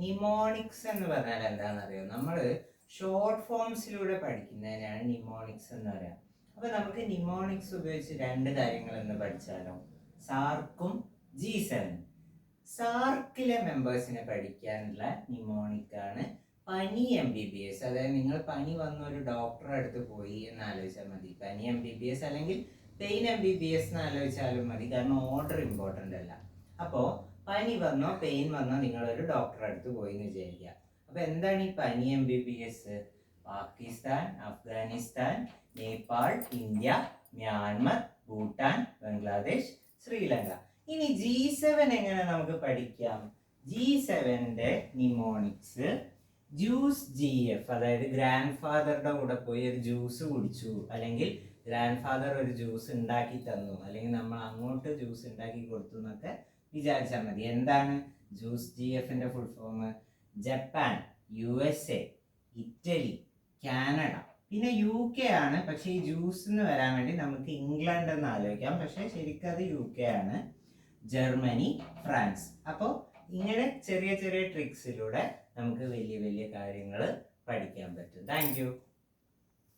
Mnemonics എന്ന് പറഞ്ഞാൽ എന്താണെന്നറിയോ? നമ്മൾ ഷോർട്ട് ഫോംസിലൂടെ പഠിക്കുന്നതിനാണ് നിമോണിക്സ് എന്ന് പറയാം. അപ്പൊ നമുക്ക് നിമോണിക്സ് ഉപയോഗിച്ച് രണ്ട് കാര്യങ്ങൾ എന്ന് പഠിച്ചാലോ? സാർക്കും G7. സാർക്കിലെ മെമ്പേഴ്സിനെ പഠിക്കാനുള്ള നിമോണിക്കാണ് പനി MBBS. അതായത് നിങ്ങൾ പനി വന്ന ഒരു ഡോക്ടറെ അടുത്ത് പോയി എന്ന് ആലോചിച്ചാൽ മതി. പനി MBBS അല്ലെങ്കിൽ പെയിൻ MBBS എന്ന് ആലോചിച്ചാലും മതി, കാരണം ഓർഡർ ഇമ്പോർട്ടൻ്റ് അല്ല. അപ്പോൾ പനി വന്നോ പെയിൻ വന്നോ നിങ്ങളൊരു ഡോക്ടറെ അടുത്ത് പോയി എന്ന് വിചാരിക്കുക. അപ്പോൾ എന്താണ് ഈ പനി MBBS? Pakistan, Afghanistan, Nepal, India, Myanmar, Bhutan, Bangladesh, Sri Lanka. ഇനി G7 എങ്ങനെ നമുക്ക് പഠിക്കാം? G7ന്റെ നിമോണിക്സ് ജ്യൂസ് GF, അതായത് ഗ്രാൻഡ് ഫാദറുടെ കൂടെ പോയി ഒരു ജ്യൂസ് കുടിച്ചു, അല്ലെങ്കിൽ ഗ്രാൻഡ് ഫാദർ ഒരു ജ്യൂസ് ഉണ്ടാക്കി തന്നു, അല്ലെങ്കിൽ നമ്മൾ അങ്ങോട്ട് ജ്യൂസ് ഉണ്ടാക്കി കൊടുത്തു എന്നൊക്കെ വിചാരിച്ചാൽ മതി. എന്താണ് ജ്യൂസ് GFന്റെ full form? Japan, USA, Italy, Canada, പിന്നെ UK ആണ്. പക്ഷെ ഈ ജ്യൂസ് എന്ന് വരാൻ വേണ്ടി നമുക്ക് ഇംഗ്ലണ്ട് എന്ന് ആലോചിക്കാം, പക്ഷെ ശരിക്കും അത് UK ആണ്. Germany, France. അപ്പോൾ ഇങ്ങനെ ചെറിയ ചെറിയ ട്രിക്സിലൂടെ നമുക്ക് വലിയ വലിയ കാര്യങ്ങൾ പഠിക്കാൻ പറ്റും. Thank you.